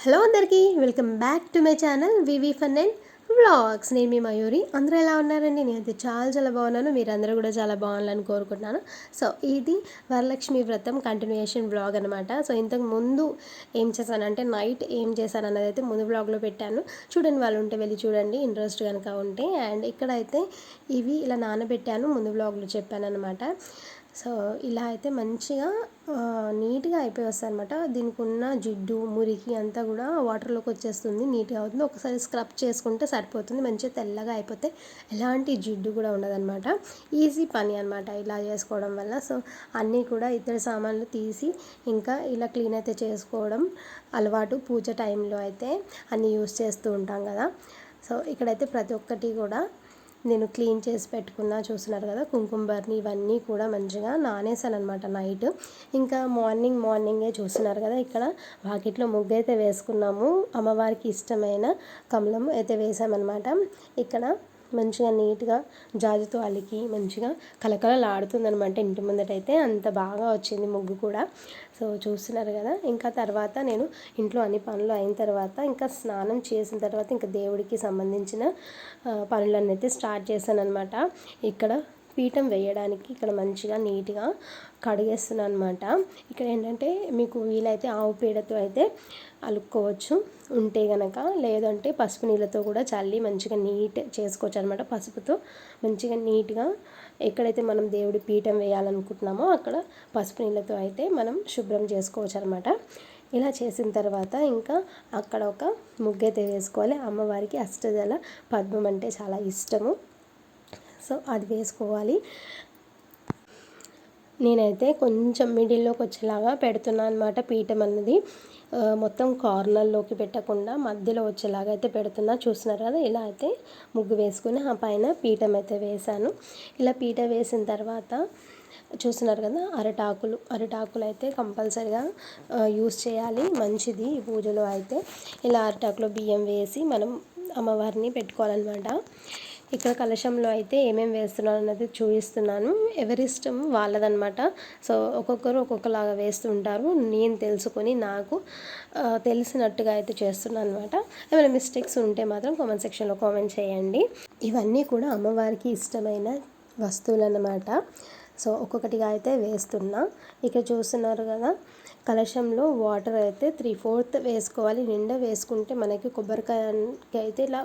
Hello అందరికీ welcome back to my channel V V fun and vlogs. నేను మీ మయూరి. అందరూ ఎలా ఉన్నారండి? నేనైతే చాలా బాగున్నాను. మీరందరూ కూడా చాలా బాగున్నారని కోరుకుంటున్నాను. సో ఇది వరలక్ష్మి వ్రతం కంటిన్యూయేషన్ వ్లాగ్ అనమాట. సో ఇంతకు ముందు ఏం చేశానంటే నైట్ ఏం చేశాను అన్నది అయితే ముందు వ్లాగ్లో పెట్టాను. చూడండి, వాళ్ళు ఉంటే వెళ్ళి చూడండి, ఇంట్రెస్ట్ కనుక ఉంటే. అండ్ ఇక్కడైతే ఇవి ఇలా నానబెట్టాను, ముందు వ్లాగ్లో చెప్పాను అనమాట. సో ఇలా అయితే మంచిగా నీట్గా అయిపోయి వస్తాయి అనమాట. దీనికి ఉన్న జిడ్డు మురికి అంతా కూడా వాటర్లోకి వచ్చేస్తుంది, నీట్గా అవుతుంది. ఒకసారి స్క్రబ్ చేసుకుంటే సరిపోతుంది, మంచిగా తెల్లగా అయిపోతే ఎలాంటి జిడ్డు కూడా ఉండదన్నమాట. ఈజీ పని అనమాట ఇలా చేసుకోవడం వల్ల. సో అన్నీ కూడా ఇతర సామాన్లు తీసి ఇంకా ఇలా క్లీన్ అయితే చేసుకోవడం అలవాటు. పూజ టైంలో అయితే అన్నీ యూస్ చేస్తూ ఉంటాం కదా. సో ఇక్కడైతే ప్రతి ఒక్కటి కూడా నేను క్లీన్ చేసి పెట్టుకున్నా. చూస్తున్నారు కదా, కుంకుమ బర్ని ఇవన్నీ కూడా మంచిగా నానేసాను అనమాట నైట్. ఇంకా మార్నింగే చూస్తున్నారు కదా, ఇక్కడ వాకిట్లో ముగ్గు అయితే వేసుకున్నాము. అమ్మవారికి ఇష్టమైన కమలం అయితే వేసామన్నమాట. ఇక్కడ మంచిగా నీట్గా జాజితో అలికి మంచిగా కలకలలాడుతుందనమాట ఇంటి ముందటైతే. అంత బాగా వచ్చింది ముగ్గు కూడా. సో చూస్తున్నారు కదా, ఇంకా తర్వాత నేను ఇంట్లో అన్ని పనులు అయిన తర్వాత ఇంకా స్నానం చేసిన తర్వాత ఇంకా దేవుడికి సంబంధించిన పనులన్నీ అయితే స్టార్ట్ చేశాను అనమాట. ఇక్కడ పీఠం వేయడానికి ఇక్కడ మంచిగా నీట్గా కడిగేస్తున్నాను అనమాట. ఇక్కడ ఏంటంటే మీకు వీలైతే ఆవు పేడతో అయితే అలుక్కోవచ్చు ఉంటే గనక, లేదంటే పసుపు నీళ్ళతో కూడా చల్లి మంచిగా నీట్ చేసుకోవచ్చు అనమాట. పసుపుతో మంచిగా నీట్గా ఎక్కడైతే మనం దేవుడి పీఠం వేయాలనుకుంటున్నామో అక్కడ పసుపు నీళ్ళతో అయితే మనం శుభ్రం చేసుకోవచ్చు అనమాట. ఇలా చేసిన తర్వాత ఇంకా అక్కడ ఒక ముగ్గైతే వేసుకోవాలి. అమ్మవారికి అష్టదళ పద్మం అంటే చాలా ఇష్టము, సో అది వేసుకోవాలి. నేనైతే కొంచెం మిడిల్లోకి వచ్చేలాగా పెడుతున్నాను అనమాట. పీఠం అన్నది మొత్తం కార్నర్లోకి పెట్టకుండా మధ్యలో వచ్చేలాగా అయితే పెడుతున్నా. చూస్తున్నారు కదా, ఇలా అయితే ముగ్గు వేసుకుని ఆ పైన పీఠం అయితే వేశాను. ఇలా పీఠం వేసిన తర్వాత చూస్తున్నారు కదా, అరిటాకులు అయితే కంపల్సరిగా యూస్ చేయాలి, మంచిది ఈ పూజలో అయితే. ఇలా అరిటాకులో బియ్యం వేసి మనం అమ్మవారిని పెట్టుకోవాలన్నమాట. ఇక్కడ కలశంలో అయితే ఏమేమి వేస్తున్నాను అన్నది చూపిస్తున్నాను. ఎవరిష్టం వాళ్ళదనమాట. సో ఒక్కొక్కరు ఒక్కొక్కలాగా వేస్తుంటారు. నేను తెలుసుకొని నాకు తెలిసినట్టుగా అయితే చేస్తున్నాను అనమాట. ఏమైనా మిస్టేక్స్ ఉంటే మాత్రం కామెంట్ సెక్షన్లో కామెంట్ చేయండి. ఇవన్నీ కూడా అమ్మవారికి ఇష్టమైన వస్తువులు అన్నమాట. సో ఒక్కొక్కటిగా అయితే వేస్తున్నా. ఇక్కడ చూస్తున్నారు కదా, కలశంలో వాటర్ అయితే 3/4 వేసుకోవాలి. నిండా వేసుకుంటే మనకి కొబ్బరికాయకి అయితే ఇలా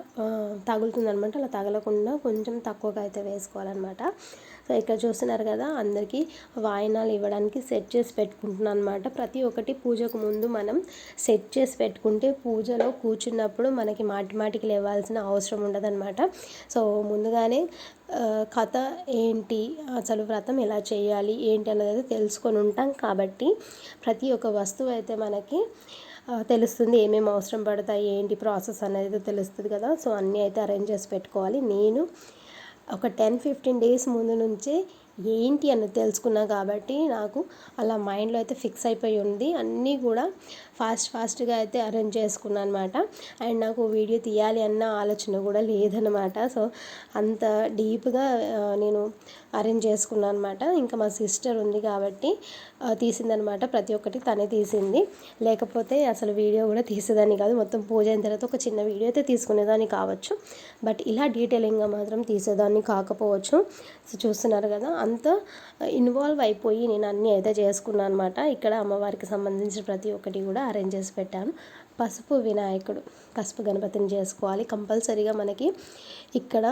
తగులుతుందనమాట. అలా తగలకుండా కొంచెం తక్కువగా అయితే వేసుకోవాలన్నమాట. సో ఇక్కడ చూస్తున్నారు కదా, అందరికీ వాయినాలు ఇవ్వడానికి సెట్ చేసి పెట్టుకుంటున్నాను అనమాట. ప్రతి ఒక్కటి పూజకు ముందు మనం సెట్ చేసి పెట్టుకుంటే పూజలో కూర్చున్నప్పుడు మనకి మాటికి లేవాల్సిన అవసరం ఉండదన్నమాట. సో ముందుగానే కథ ఏంటి, అసలు వ్రతం ఎలా చేయాలి ఏంటి అన్నది తెలుసుకొని ఉంటాం కాబట్టి ప్రతి ఒక్క వస్తువు అయితే మనకి తెలుస్తుంది. ఏమేమి అవసరం పడతాయి ఏంటి ప్రాసెస్ అనేది తెలుస్తుంది కదా. సో అన్నీ అయితే అరేంజ్ చేసి పెట్టుకోవాలి. నేను ఒక 10-15 డేస్ ముందు నుంచే ఏంటి అన్నది తెలుసుకున్నా కాబట్టి నాకు అలా మైండ్లో అయితే ఫిక్స్ అయిపోయి ఉంది. అన్నీ కూడా ఫాస్ట్గా అయితే అరేంజ్ చేసుకున్నాను అనమాట. అండ్ నాకు వీడియో తీయాలి అన్న ఆలోచన కూడా లేదనమాట. సో అంత డీప్గా నేను అరేంజ్ చేసుకున్నాను అనమాట. ఇంకా మా సిస్టర్ ఉంది కాబట్టి తీసిందనమాట. ప్రతి ఒక్కటి తనే తీసింది, లేకపోతే అసలు వీడియో కూడా తీసేదాన్ని కాదు. మొత్తం పూజ అయిన తర్వాత ఒక చిన్న వీడియో అయితే తీసుకునేదాన్ని కావచ్చు, బట్ ఇలా డీటెయిలింగ్గా మాత్రం తీసేదాన్ని కాకపోవచ్చు. సో చూస్తున్నారు కదా, అంత ఇన్వాల్వ్ అయిపోయి నేను అన్నీ అయితే చేసుకున్నాను అనమాట. ఇక్కడ అమ్మవారికి సంబంధించిన ప్రతి ఒక్కటి కూడా అరేంజ్ చేసి పెట్టాను. పసుపు గణపతిని చేసుకోవాలి కంపల్సరీగా. మనకి ఇక్కడ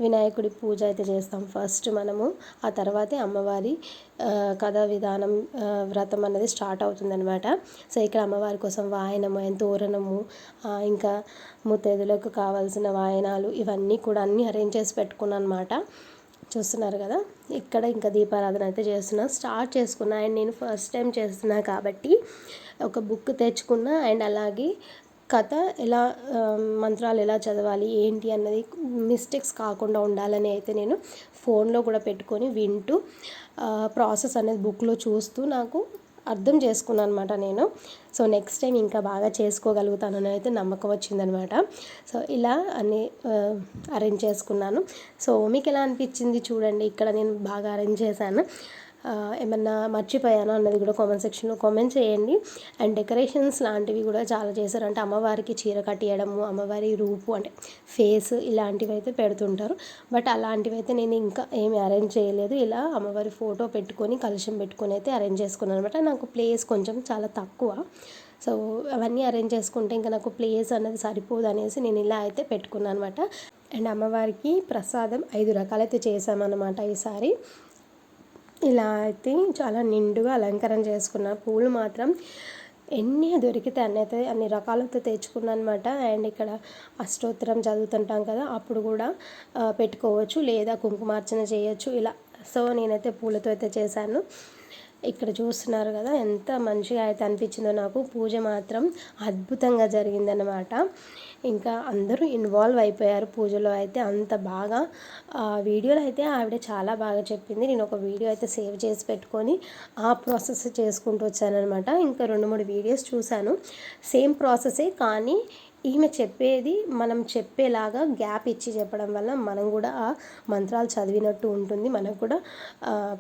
వినాయకుడి పూజ అయితే చేస్తాం ఫస్ట్ మనము, ఆ తర్వాతే అమ్మవారి కథా విధానం వ్రతం అనేది స్టార్ట్ అవుతుందన్నమాట. సో ఇక్కడ అమ్మవారి కోసం వాయనము అండ్ తోరణము, ఇంకా ముత్తైదులకు కావాల్సిన వాయనాలు ఇవన్నీ కూడా అన్నీ అరేంజ్ చేసి పెట్టుకున్నాను అనమాట. చూస్తున్నారు కదా, ఇక్కడ ఇంకా దీపారాధన అయితే స్టార్ట్ చేసుకున్నా. అండ్ నేను ఫస్ట్ టైం చేస్తున్నా కాబట్టి ఒక బుక్ తెచ్చుకున్నా. అండ్ అలాగే కథ ఎలా మంత్రాలు ఎలా చదవాలి ఏంటి అన్నది మిస్టేక్స్ కాకుండా ఉండాలని అయితే నేను ఫోన్లో కూడా పెట్టుకొని వింటూ ప్రాసెస్ అనేది బుక్లో చూస్తూ నాకు అర్థం చేసుకున్నాను అనమాట నేను. సో నెక్స్ట్ టైం ఇంకా బాగా చేసుకోగలుగుతానని అయితే నమ్మకం వచ్చిందనమాట. సో ఇలా అన్నీ అరేంజ్ చేసుకున్నాను. సో మీకు ఎలా అనిపించింది చూడండి. ఇక్కడ నేను బాగా అరేంజ్ చేశాను. ఏమన్నా మర్చిపోయానా అన్నది కూడా కామెంట్ సెక్షన్లో కామెంట్ చేయండి. అండ్ డెకరేషన్స్ లాంటివి కూడా చాలా చేశారు. అంటే అమ్మవారికి చీర కట్టియడము, అమ్మవారి రూపు అంటే ఫేస్ ఇలాంటివి అయితే పెడుతుంటారు. బట్ అలాంటివి అయితే నేను ఇంకా ఏమి అరేంజ్ చేయలేదు. ఇలా అమ్మవారి ఫోటో పెట్టుకొని కలశం పెట్టుకొని అయితే అరేంజ్ చేసుకున్నాను అనమాట. నాకు ప్లేస్ కొంచెం చాలా తక్కువ. సో అవన్నీ అరేంజ్ చేసుకుంటే ఇంకా నాకు ప్లేస్ అనేది సరిపోదు అనేసి నేను ఇలా అయితే పెట్టుకున్నాను అనమాట. అండ్ అమ్మవారికి ప్రసాదం 5 రకాలైతే చేసామన్నమాట ఈసారి. ఇలా అయితే చాలా నిండుగా అలంకరణ చేసుకున్న. పూలు మాత్రం ఎన్ని దొరికితే అన్ని రకాలతో తెచ్చుకున్నాను అనమాట. అండ్ ఇక్కడ అష్టోత్తరం చదువుతుంటాం కదా, అప్పుడు కూడా పెట్టుకోవచ్చు, లేదా కుంకుమార్చన చేయొచ్చు ఇలా. సో నేనైతే పూలతో అయితే చేశాను. ఇక్కడ చూస్తున్నారు కదా ఎంత మంచిగా అయితే అనిపించిందో నాకు. పూజ మాత్రం అద్భుతంగా జరిగిందనమాట. ఇంకా అందరూ ఇన్వాల్వ్ అయిపోయారు పూజలో అయితే అంత బాగా. వీడియోలో అయితే ఆవిడ చాలా బాగా చెప్పింది. నేను ఒక వీడియో అయితే సేవ్ చేసి పెట్టుకొని ఆ ప్రాసెస్ చేసుకుంటూ వచ్చానమాట. ఇంకా 2-3 వీడియోస్ చూశాను, సేమ్ ప్రాసెసే, కానీ ఈమె చెప్పేది మనం చెప్పేలాగా గ్యాప్ ఇచ్చి చెప్పడం వల్ల మనం కూడా ఆ మంత్రాలు చదివినట్టు ఉంటుంది, మనకు కూడా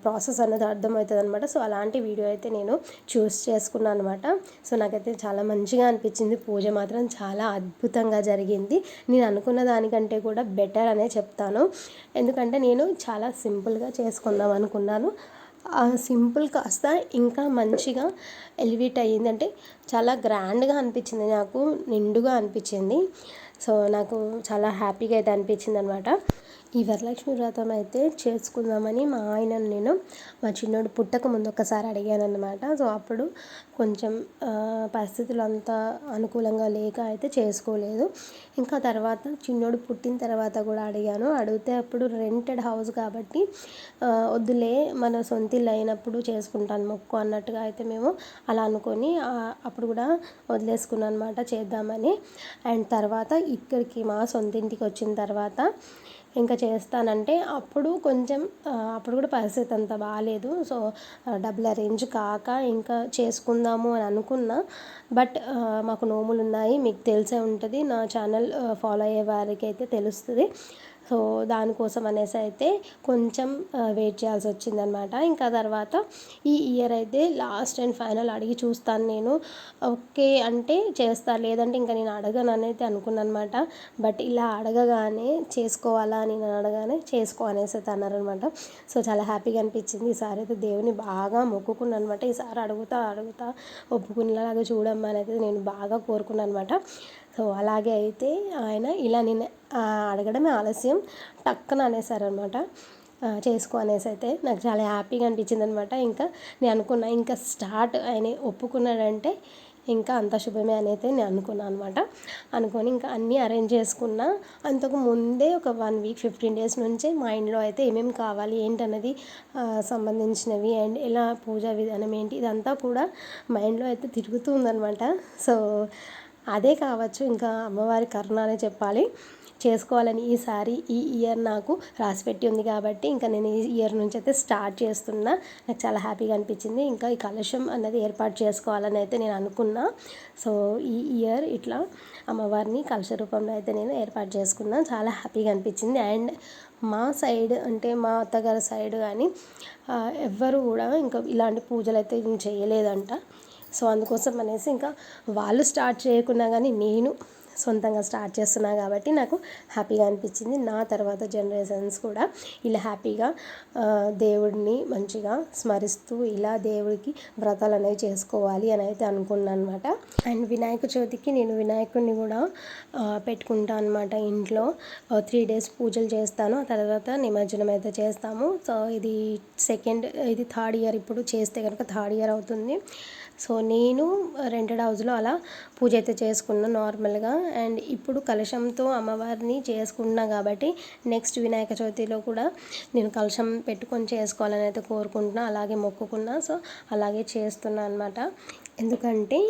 ప్రాసెస్ అనేది అర్థమవుతుంది అనమాట. సో అలాంటి వీడియో అయితే నేను చూస్ చేసుకున్నాను అనమాట. సో నాకైతే చాలా మంచిగా అనిపించింది. పూజ మాత్రం చాలా అద్భుతంగా జరిగింది. నేను అనుకున్న దానికంటే కూడా బెటర్ అనే చెప్తాను. ఎందుకంటే నేను చాలా సింపుల్గా చేసుకుందాం అనుకున్నాను. సింపుల్ కాస్త ఇంకా మంచిగా ఎలివేట్ అయ్యింది. అంటే చాలా గ్రాండ్గా అనిపించింది, నాకు నిండుగా అనిపించింది. సో నాకు చాలా హ్యాపీగా అయితే అనిపించింది అనమాట. ఈ వరలక్ష్మి వ్రతం అయితే చేసుకుందామని మా ఆయనను నేను మా చిన్నోడు పుట్టక ముందు ఒకసారి అడిగాను అనమాట. సో అప్పుడు కొంచెం పరిస్థితులు అంతా అనుకూలంగా లేక అయితే చేసుకోలేదు. ఇంకా తర్వాత చిన్నోడు పుట్టిన తర్వాత కూడా అడిగాను. అడిగితే అప్పుడు రెంటెడ్ హౌస్ కాబట్టి వద్దులే మన సొంత ఇల్లు అయినప్పుడు చేసుకుంటాను మొక్కు అన్నట్టుగా అయితే మేము అలా అనుకొని అప్పుడు కూడా వదిలేసుకున్నాను అనమాట చేద్దామని. అండ్ తర్వాత ఇక్కడికి మా సొంత ఇంటికి వచ్చిన తర్వాత ఇంకా చేస్తానంటే అప్పుడు కొంచెం అప్పుడు కూడా పరిస్థితి అంత బాగాలేదు. సో డబ్బులు అరేంజ్ కాక ఇంకా చేసుకుందాము అని అనుకున్నా. బట్ మాకు నోములు ఉన్నాయి, మీకు తెలిసే ఉంటుంది, నా ఛానల్ ఫాలో అయ్యే వారికి అయితే తెలుస్తుంది. సో దానికోసం అనేసి అయితే కొంచెం వెయిట్ చేయాల్సి వచ్చిందనమాట. ఇంకా తర్వాత ఈ ఇయర్ అయితే లాస్ట్ అండ్ ఫైనల్ అడిగి చూస్తాను నేను, ఓకే అంటే చేస్తా, లేదంటే ఇంకా నేను అడగను అనేది అనుకున్నాను అనమాట. బట్ ఇలా అడగగానే చేసుకోవాలా అని నేను అడగానే చేసుకో అనేసి అయితే అన్నారనమాట. సో చాలా హ్యాపీగా అనిపించింది. ఈసారి అయితే దేవుని బాగా మొక్కుకున్నాను అనమాట. ఈసారి అడుగుతా ఒప్పుకునేలాగా చూడమ్మా అని అయితే నేను బాగా కోరుకున్నాను అనమాట. సో అలాగే అయితే ఆయన ఇలా నేను అడగడమే ఆలస్యం టక్కన అనేసారనమాట, చేసుకో అనేసి. అయితే నాకు చాలా హ్యాపీగా అనిపించింది అనమాట. ఇంకా నేను అనుకున్నా ఇంకా స్టార్ట్ ఆయన ఒప్పుకున్నాడంటే ఇంకా అంత శుభమే అని అయితే నేను అనుకున్నాను అనమాట. అనుకొని ఇంకా అన్నీ అరేంజ్ చేసుకున్నా. అంతకు ముందే ఒక 1 వీక్ 15 డేస్ నుంచే మైండ్లో అయితే ఏమేమి కావాలి ఏంటన్నది సంబంధించినవి అండ్ ఎలా పూజా విధానం ఏంటి ఇదంతా కూడా మైండ్లో అయితే తిరుగుతుందనమాట. సో అదే కావచ్చు ఇంకా అమ్మవారి కరుణ అనే చెప్పాలి. చేసుకోవాలని ఈసారి ఈ ఇయర్ నాకు రాసిపెట్టి ఉంది కాబట్టి ఇంకా నేను ఈ ఇయర్ నుంచి అయితే స్టార్ట్ చేస్తున్నా. నాకు చాలా హ్యాపీగా అనిపించింది. ఇంకా ఈ కలశం అన్నది ఏర్పాటు చేసుకోవాలని అయితే నేను అనుకున్నా. సో ఈ ఇయర్ ఇట్లా అమ్మవారిని కలశ రూపంలో అయితే నేను ఏర్పాటు చేసుకున్నా. చాలా హ్యాపీగా అనిపించింది. అండ్ మా సైడ్ అంటే మా అత్తగారి సైడ్ కానీ ఎవ్వరు కూడా ఇంకా ఇలాంటి పూజలు అయితే నేను చేయలేదంట. సో అందుకోసం అనేసి ఇంకా వాళ్ళు స్టార్ట్ చేయకున్నా కానీ నేను సొంతంగా స్టార్ట్ చేస్తున్నా కాబట్టి నాకు హ్యాపీగా అనిపించింది. నా తర్వాత జనరేషన్స్ కూడా ఇలా హ్యాపీగా దేవుడిని మంచిగా స్మరిస్తూ ఇలా దేవుడికి వ్రతాలు అనేవి చేసుకోవాలి అని అయితే అనుకున్నాను అనమాట. అండ్ వినాయక చవితికి నేను వినాయకుడిని కూడా పెట్టుకుంటాను అనమాట ఇంట్లో. 3 days పూజలు చేస్తాను, ఆ తర్వాత నిమజ్జనం అయితే చేస్తాము. సో ఇది 3rd year ఇప్పుడు చేస్తే కనుక 3rd year అవుతుంది. సో నేను రెంటెడ్ హౌస్లో అలా పూజ అయితే చేసుకున్నాను నార్మల్గా. అండ్ ఇప్పుడు కలశంతో అమ్మవారిని చేసుకుంటున్నా కాబట్టి నెక్స్ట్ వినాయక చవితిలో కూడా నేను కలశం పెట్టుకొని చేసుకోవాలని అయితే కోరుకుంటున్నా, అలాగే మొక్కుకున్నా. సో అలాగే చేస్తున్నా అనమాట. ఎందుకంటే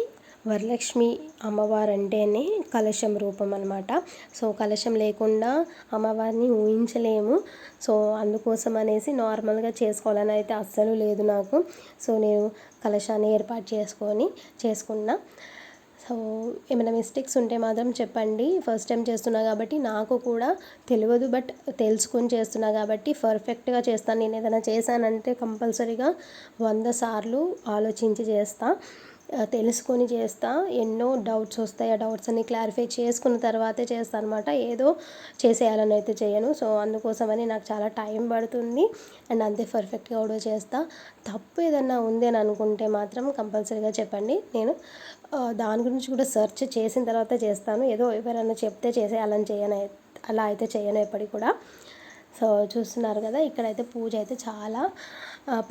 వరలక్ష్మి అమ్మవారు అంటేనే కలశం రూపం అనమాట. సో కలశం లేకుండా అమ్మవారిని ఊహించలేము. సో అందుకోసం అనేసి నార్మల్గా చేసుకోవాలని అయితే అస్సలు లేదు నాకు. సో నేను కలశాన్ని ఏర్పాటు చేసుకున్నా. సో ఏమైనా మిస్టేక్స్ ఉంటే మాత్రం చెప్పండి. ఫస్ట్ టైం చేస్తున్నా కాబట్టి నాకు కూడా తెలియదు, బట్ తెలుసుకొని చేస్తున్నా కాబట్టి పర్ఫెక్ట్గా చేస్తాను. నేను ఏదైనా చేశానంటే కంపల్సరీగా 100 సార్లు ఆలోచించి చేస్తా, తెలుసుకొని చేస్తా. ఎన్నో డౌట్స్ వస్తాయి, ఆ డౌట్స్ అన్ని క్లారిఫై చేసుకున్న తర్వాతే చేస్తాను అనమాట. ఏదో చేసేయాలని అయితే చేయను. సో అందుకోసమని నాకు చాలా టైం పడుతుంది అండ్ అంతే పర్ఫెక్ట్గా కూడా చేస్తా. తప్పు ఏదన్నా ఉంది అని అనుకుంటే మాత్రం కంపల్సరీగా చెప్పండి. నేను దాని గురించి కూడా సెర్చ్ చేసిన తర్వాత చేస్తాను. ఏదో ఎవరైనా చెప్తే చేసేయాలని చేయను, అలా అయితే చేయను ఎప్పటికి కూడా. సో చూస్తున్నారు కదా, ఇక్కడైతే పూజ అయితే చాలా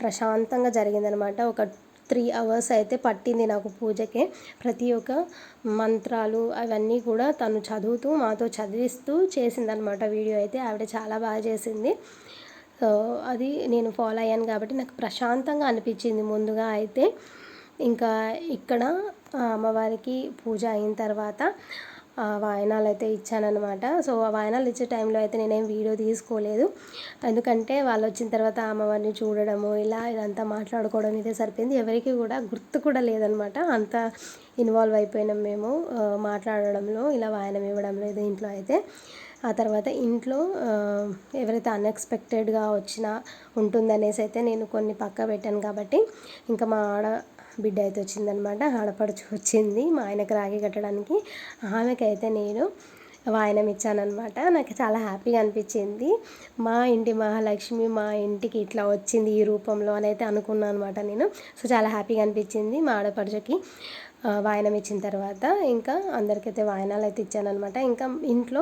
ప్రశాంతంగా జరిగిందనమాట. ఒక 3 అవర్స్ అయితే పట్టింది నాకు పూజకే. ప్రతి ఒక్క మంత్రాలు అవన్నీ కూడా తను చదువుతూ మాతో చదివిస్తూ చేసిందనమాట. వీడియో అయితే ఆవిడ చాలా బాగా చేసింది. సో అది నేను ఫాలో అయ్యాను కాబట్టి నాకు ప్రశాంతంగా అనిపించింది ముందుగా అయితే. ఇంకా ఇక్కడ అమ్మవారికి పూజ అయిన తర్వాత వాయనాలు అయితే ఇచ్చాననమాట. సో ఆ వాయనాలు ఇచ్చే టైంలో అయితే నేనేం వీడియో తీసుకోలేదు, ఎందుకంటే వాళ్ళు వచ్చిన తర్వాత అమ్మవారిని చూడడము ఇదంతా మాట్లాడుకోవడం ఇదే సరిపోయింది. ఎవరికి కూడా గుర్తు కూడా లేదనమాట. అంత ఇన్వాల్వ్ అయిపోయినాం మేము మాట్లాడడంలో, ఇలా వాయనం ఇవ్వడంలో ఇది ఇంట్లో అయితే. ఆ తర్వాత ఇంట్లో ఎవరైతే అన్ఎక్స్పెక్టెడ్గా వచ్చినా ఉంటుందనేసి అయితే నేను కొన్ని పక్క పెట్టాను కాబట్టి, ఇంకా మా బిడ్డ అయితే వచ్చిందనమాట, ఆడపడుచు వచ్చింది మా ఆయనకు రాఖీ కట్టడానికి. ఆమెకైతే నేను వాయనం ఇచ్చానమాట. నాకు చాలా హ్యాపీగా అనిపించింది. మా ఇంటి మహాలక్ష్మి మా ఇంటికి ఇట్లా వచ్చింది ఈ రూపంలో అని అయితే అనుకున్నాను అనమాట నేను. సో చాలా హ్యాపీగా అనిపించింది. మా ఆడపడుచుకి వాయనం ఇచ్చిన తర్వాత ఇంకా అందరికైతే వాయనాలు అయితే ఇచ్చానమాట. ఇంకా ఇంట్లో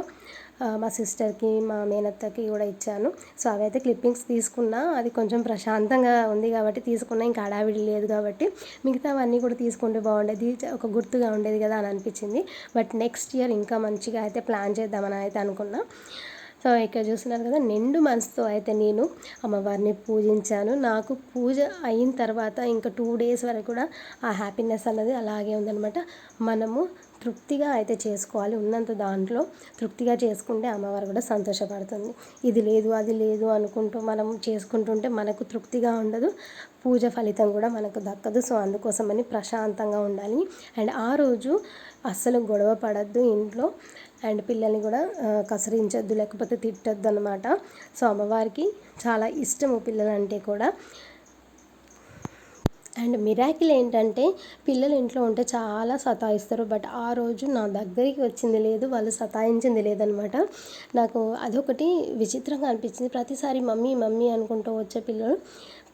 మా సిస్టర్కి మా మేనత్తకి కూడా ఇచ్చాను. సో అవైతే క్లిప్పింగ్స్ తీసుకున్నా, అది కొంచెం ప్రశాంతంగా ఉంది కాబట్టి తీసుకున్నా, ఇంకా హడావిడి లేదు కాబట్టి. మిగతావన్నీ కూడా తీసుకుంటే బాగుండేది, ఒక గుర్తుగా ఉండేది కదా అని అనిపించింది. బట్ నెక్స్ట్ ఇయర్ ఇంకా మంచిగా అయితే ప్లాన్ చేద్దామని అయితే అనుకున్నా. సో ఇక్కడ చూస్తున్నారు కదా, నిండు మనసుతో అయితే నేను అమ్మవారిని పూజించాను. నాకు పూజ అయిన తర్వాత ఇంకా 2 డేస్ వరకు కూడా ఆ హ్యాపీనెస్ అన్నది అలాగే ఉందన్నమాట. మనము తృప్తిగా అయితే చేసుకోవాలి, ఉన్నంత దాంట్లో తృప్తిగా చేసుకుంటే అమ్మవారు కూడా సంతోషపడుతుంది. ఇది లేదు అది లేదు అనుకుంటూ మనం చేసుకుంటుంటే మనకు తృప్తిగా ఉండదు, పూజ ఫలితం కూడా మనకు దక్కదు. సో అందుకోసమని ప్రశాంతంగా ఉండాలి. అండ్ ఆ రోజు అస్సలు గొడవ పడద్దు ఇంట్లో, అండ్ పిల్లల్ని కూడా కసరించొద్దు, లేకపోతే తిట్టొద్దు అనమాట. సో అమ్మవారికి చాలా ఇష్టము పిల్లలంటే కూడా. అండ్ మిరాకిల్ ఏంటంటే పిల్లలు ఇంట్లో ఉంటే చాలా సతాయిస్తారు, బట్ ఆ రోజు నా దగ్గరికి వచ్చింది లేదు, వాళ్ళు సతాయించింది లేదనమాట. నాకు అదొకటి విచిత్రంగా అనిపించింది. ప్రతిసారి మమ్మీ మమ్మీ అనుకుంటూ వచ్చే పిల్లలు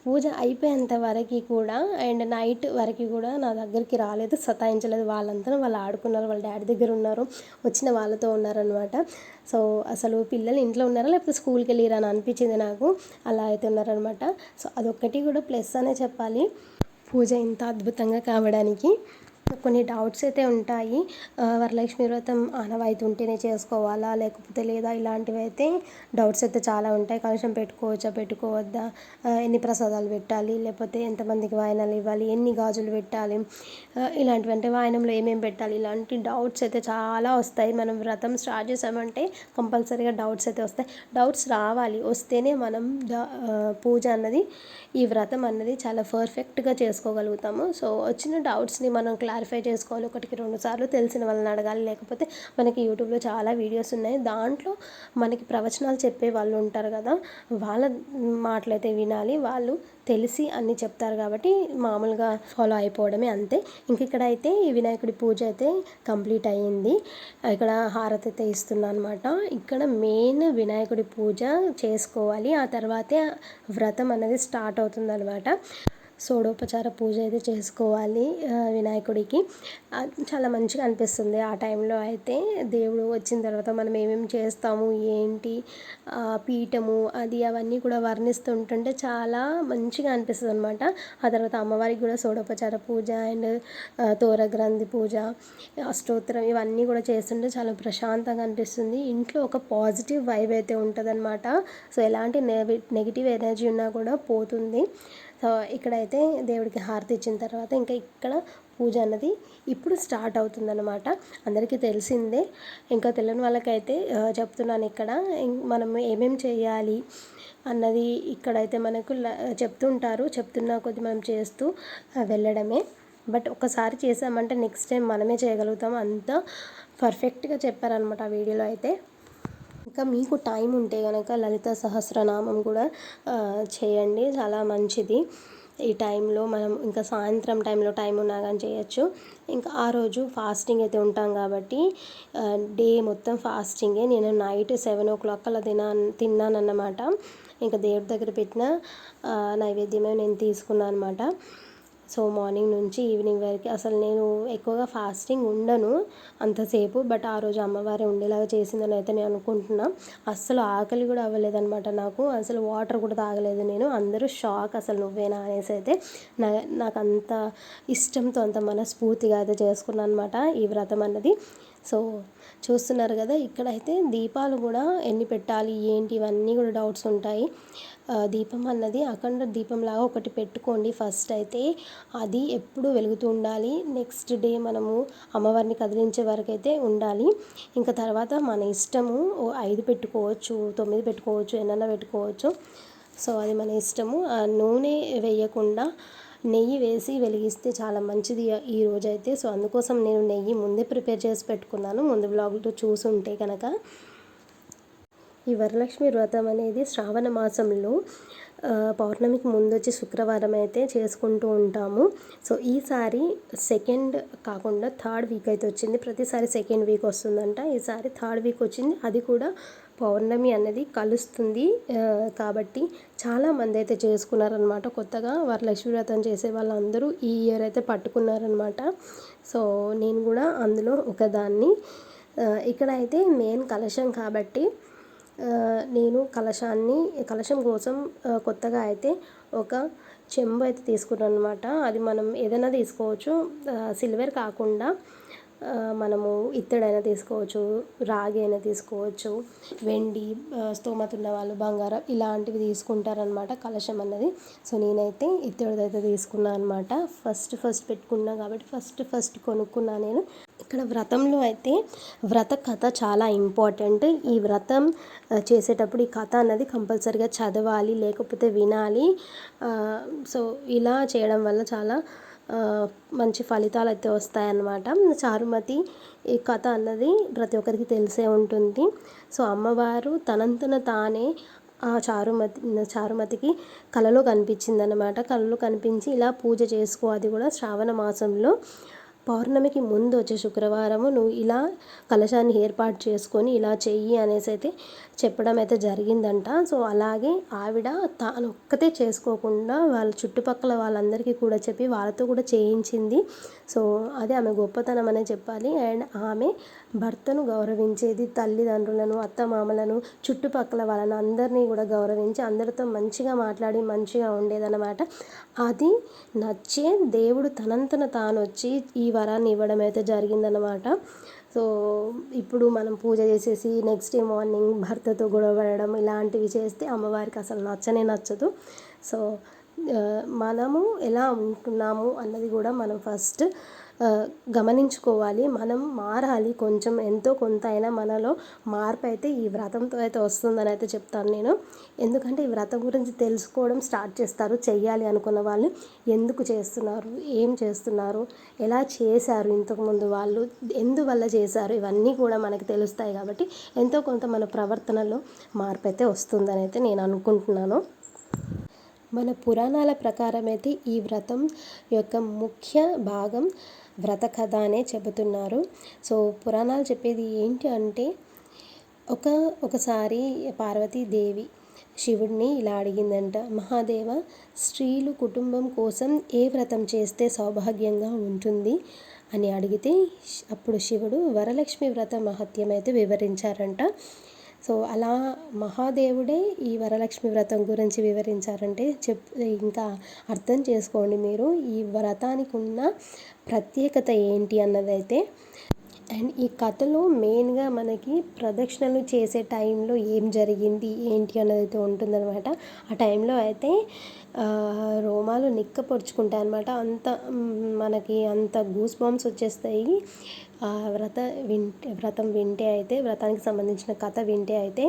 పూజ అయిపోయేంత వరకు కూడా అండ్ నైట్ వరకు కూడా నా దగ్గరికి రాలేదు, సతాయించలేదు. వాళ్ళంతా వాళ్ళు ఆడుకున్నారు, వాళ్ళ డాడీ దగ్గర ఉన్నారు, వచ్చిన వాళ్ళతో ఉన్నారనమాట. సో అసలు పిల్లలు ఇంట్లో ఉన్నారా లేకపోతే స్కూల్కి వెళ్ళిరా అని అనిపించింది నాకు. అలా అయితే ఉన్నారనమాట. సో అదొక్కటి కూడా ప్లస్ అనే చెప్పాలి పూజ ఇంత అద్భుతంగా కావడానికి. కొన్ని డౌట్స్ అయితే ఉంటాయి. వరలక్ష్మి వ్రతం ఆనవాయితీ ఉంటేనే చేసుకోవాలా లేకపోతే లేదా, ఇలాంటివి అయితే డౌట్స్ అయితే చాలా ఉంటాయి. కలశం పెట్టుకోవచ్చా పెట్టుకోవద్దా, ఎన్ని ప్రసాదాలు పెట్టాలి, లేకపోతే ఎంతమందికి వాయనాలు ఇవ్వాలి, ఎన్ని గాజులు పెట్టాలి, ఇలాంటివి అంటే వాయనంలో ఏమేమి పెట్టాలి, ఇలాంటి డౌట్స్ అయితే చాలా వస్తాయి. మనం వ్రతం స్టార్ట్ చేసామంటే కంపల్సరీగా డౌట్స్ అయితే వస్తాయి. డౌట్స్ రావాలి, వస్తేనే మనం పూజ అన్నది, ఈ వ్రతం అన్నది చాలా పర్ఫెక్ట్గా చేసుకోగలుగుతాము. సో వచ్చిన డౌట్స్ని మనం క్లారిఫై చేసుకోవాలి. 1కి 2 సార్లు తెలిసిన వాళ్ళని అడగాలి, లేకపోతే మనకి యూట్యూబ్లో చాలా వీడియోస్ ఉన్నాయి, దాంట్లో మనకి ప్రవచనాలు చెప్పే వాళ్ళు ఉంటారు కదా, వాళ్ళ మాటలైతే వినాలి. వాళ్ళు తెలిసి అన్నీ చెప్తారు కాబట్టి మామూలుగా ఫాలో అయిపోవడమే అంతే. ఇంక ఇక్కడ అయితే ఈ వినాయకుడి పూజ అయితే కంప్లీట్ అయ్యింది. ఇక్కడ హారతి అయితే ఇస్తున్నాను అనమాట. ఇక్కడ మెయిన్ వినాయకుడి పూజ చేసుకోవాలి, ఆ తర్వాతే వ్రతం అనేది స్టార్ట్ అవుతుందన్నమాట. షోడోపచార పూజ అయితే చేసుకోవాలి వినాయకుడికి. చాలా మంచిగా అనిపిస్తుంది ఆ టైంలో అయితే. దేవుడు వచ్చిన తర్వాత మనం ఏమేమి చేస్తాము ఏంటి, పీఠము అది అవన్నీ కూడా వర్ణిస్తుంటుంటే చాలా మంచిగా అనిపిస్తుంది అనమాట. ఆ తర్వాత అమ్మవారికి కూడా షోడోపచార పూజ అండ్ తోరగ్రంథి పూజ, అష్టోత్తరం ఇవన్నీ కూడా చేస్తుంటే చాలా ప్రశాంతంగా అనిపిస్తుంది. ఇంట్లో ఒక పాజిటివ్ వైబ్ అయితే ఉంటుందన్నమాట. సో ఎలాంటి నెగిటివ్ ఎనర్జీ ఉన్నా కూడా పోతుంది. సో ఇక్కడైతే దేవుడికి హారతి ఇచ్చిన తర్వాత ఇంకా ఇక్కడ పూజ అన్నది ఇప్పుడు స్టార్ట్ అవుతుందన్నమాట. అందరికీ తెలిసిందే, ఇంకా తెలియని వాళ్ళకైతే చెప్తున్నాను. ఇక్కడ మనం ఏమేమి చేయాలి అన్నది ఇక్కడైతే మనకు చెప్తుంటారు, చెప్తున్నా కొద్ది మనం చేస్తూ వెళ్ళడమే. బట్ ఒకసారి చేసామంటే నెక్స్ట్ టైం మనమే చేయగలుగుతాం, అంత పర్ఫెక్ట్గా చెప్పారనమాట ఆ వీడియోలో అయితే. ఇంకా మీకు టైం ఉంటే కనుక లలిత సహస్రనామం కూడా చేయండి, చాలా మంచిది. ఈ టైంలో మనం ఇంకా సాయంత్రం టైంలో టైం ఉన్నా కానీ చేయొచ్చు. ఇంకా ఆ రోజు ఫాస్టింగ్ అయితే ఉంటాం కాబట్టి డే మొత్తం ఫాస్టింగే. నేను నైట్ 7 o'clock అలా తిన్నానన్నమాట. ఇంకా దేవుడి దగ్గర పెట్టిన నైవేద్యమే నేను తీసుకున్నాను అనమాట. సో మార్నింగ్ నుంచి ఈవినింగ్ వరకు అసలు నేను ఎక్కువగా ఫాస్టింగ్ ఉండను అంతసేపు, బట్ ఆ రోజు అమ్మవారే ఉండేలాగా చేసిందని అయితే నేను అనుకుంటున్నా. అస్సలు ఆకలి కూడా అవ్వలేదన్నమాట నాకు, అసలు వాటర్ కూడా తాగలేదు నేను. అందరూ షాక్, అసలు నువ్వేనా అనేసి అయితే. నాకు అంత ఇష్టంతో అంత మనస్ఫూర్తిగా అయితే చేసుకున్నాను అనమాట ఈ వ్రతం అన్నది. సో చూస్తున్నారు కదా, ఇక్కడైతే దీపాలు కూడా ఎన్ని పెట్టాలి ఏంటి ఇవన్నీ కూడా డౌట్స్ ఉంటాయి. దీపం అన్నది అఖండ దీపంలాగా ఒకటి పెట్టుకోండి ఫస్ట్ అయితే, అది ఎప్పుడు వెలుగుతూ ఉండాలి. నెక్స్ట్ డే మనము అమ్మవారిని కదిలించే వరకు అయితే ఉండాలి. ఇంకా తర్వాత మన ఇష్టము, 5 పెట్టుకోవచ్చు, 9 పెట్టుకోవచ్చు, ఎన్నైనా పెట్టుకోవచ్చు. సో అది మన ఇష్టము. నూనె వేయకుండా నెయ్యి వేసి వెలిగిస్తే చాలా మంచిది ఈ రోజైతే. సో అందుకోసం నేను నెయ్యి ముందే ప్రిపేర్ చేసి పెట్టుకున్నాను, ముందు బ్లాగ్లో చూసుంటే కనుక. ఈ వరలక్ష్మి వ్రతం అనేది శ్రావణ మాసంలో పౌర్ణమికి ముందు వచ్చి శుక్రవారం అయితే చేసుకుంటూ ఉంటాము. సో ఈసారి సెకండ్ కాకుండా థర్డ్ వీక్ అయితే వచ్చింది. ప్రతిసారి సెకండ్ వీక్ వస్తుందంట, ఈసారి థర్డ్ వీక్ వచ్చింది. అది కూడా పౌర్ణమి అనేది కలుస్తుంది కాబట్టి చాలామంది అయితే చేసుకున్నారనమాట. కొత్తగా వరలక్ష్మి వ్రతం చేసే వాళ్ళందరూ ఈ ఇయర్ అయితే పట్టుకున్నారనమాట. సో నేను కూడా అందులో ఒకదాన్ని. ఇక్కడ అయితే మెయిన్ కలశం కాబట్టి నేను కలశం కోసం కొత్తగా అయితే ఒక చెంబు అయితే తీసుకున్నాను అనమాట. అది మనం ఏదైనా తీసుకోవచ్చు, సిల్వర్ కాకుండా మనము ఇత్తడైనా తీసుకోవచ్చు, రాగి అయినా తీసుకోవచ్చు, వెండి, స్తోమత ఉన్న వాళ్ళు బంగారం ఇలాంటివి తీసుకుంటారనమాట కలశం అన్నది. సో నేనైతే ఇత్తడిదైతే తీసుకున్నాను అనమాట. ఫస్ట్ పెట్టుకున్నా కాబట్టి ఫస్ట్ కొనుక్కున్నా నేను. ఇక్కడ వ్రతంలో అయితే వ్రత కథ చాలా ఇంపార్టెంట్. ఈ వ్రతం చేసేటప్పుడు ఈ కథ అన్నది కంపల్సరీగా చదవాలి, లేకపోతే వినాలి. సో ఇలా చేయడం వల్ల చాలా మంచి ఫలితాలు అయితే వస్తాయన్నమాట. చారుమతి ఈ కథ అన్నది ప్రతి ఒక్కరికి తెలిసే ఉంటుంది. సో అమ్మవారు తనంతన తానే ఆ చారుమతికి కలలో కనిపించిందనమాట. కలలో కనిపించి ఇలా పూజ చేసుకో, అది కూడా శ్రావణ మాసంలో పౌర్ణమికి ముందు వచ్చే శుక్రవారము నువ్వు ఇలా కలశాన్ని ఏర్పాటు చేసుకొని ఇలా చెయ్యి అనేసి అయితే చెప్పడం అయితే జరిగిందంట. సో అలాగే ఆవిడ తాను ఒక్కతే చేసుకోకుండా వాళ్ళ చుట్టుపక్కల వాళ్ళందరికీ కూడా చెప్పి వాళ్ళతో కూడా చేయించింది. సో అదే ఆమె గొప్పతనం అనే చెప్పాలి. అండ్ ఆమె భర్తను గౌరవించేది, తల్లిదండ్రులను, అత్తమామలను, చుట్టుపక్కల వాళ్ళని అందరినీ కూడా గౌరవించి అందరితో మంచిగా మాట్లాడి మంచిగా ఉండేదన్నమాట. అది నచ్చే దేవుడు తనంతన తాను వచ్చి ఈ వరాన్ని ఇవ్వడం అయితే జరిగిందనమాట. సో ఇప్పుడు మనం పూజ చేసేసి నెక్స్ట్ డే మార్నింగ్ భర్తతో గొడవపడడం ఇలాంటివి చేస్తే అమ్మవారికి అసలు నచ్చదు. సో మనము ఎలా ఉంటున్నాము అన్నది కూడా మనం ఫస్ట్ గమనించుకోవాలి. మనం మారాలి, కొంచెం ఎంతో కొంత అయినా మనలో మార్పు అయితే ఈ వ్రతంతో అయితే వస్తుందని అయితే చెప్తాను నేను. ఎందుకంటే ఈ వ్రతం గురించి తెలుసుకోవడం స్టార్ట్ చేస్తారు చెయ్యాలి అనుకున్న వాళ్ళు. ఎందుకు చేస్తున్నారు, ఏం చేస్తున్నారు, ఎలా చేశారు ఇంతకుముందు వాళ్ళు, ఎందువల్ల చేశారు, ఇవన్నీ కూడా మనకు తెలుస్తాయి కాబట్టి ఎంతో కొంత మన ప్రవర్తనలో మార్పు అయితే వస్తుందని అయితే నేను అనుకుంటున్నాను. మన పురాణాల ప్రకారం అయితే ఈ వ్రతం యొక్క ముఖ్య భాగం వ్రత కథ అనే చెబుతున్నారు. సో పురాణాలు చెప్పేది ఏంటి అంటే, ఒకసారి పార్వతీదేవి శివుడిని ఇలా అడిగిందంట, మహాదేవ, స్త్రీలు కుటుంబం కోసం ఏ వ్రతం చేస్తే సౌభాగ్యంగా ఉంటుంది అని అడిగితే అప్పుడు శివుడు వరలక్ష్మి వ్రత మహత్యం అయితే వివరించారంట. సో అలా మహాదేవుడే ఈ వరలక్ష్మి వ్రతం గురించి వివరించారంటే ఇంకా అర్థం చేసుకోండి మీరు ఈ వ్రతానికి ఉన్న ప్రత్యేకత ఏంటి అన్నదైతే. అండ్ ఈ కథలో మెయిన్గా మనకి ప్రదక్షిణలు చేసే టైంలో ఏం జరిగింది ఏంటి అన్నది అయితే ఉంటుందన్నమాట. ఆ టైంలో అయితే రోమాలు నిక్కపొడుచుకుంటాయి అన్నమాట. మనకి అంత గూస్ బంప్స్ వచ్చేస్తాయి. వ్రతం వింటే అయితే, వ్రతానికి సంబంధించిన కథ వింటే అయితే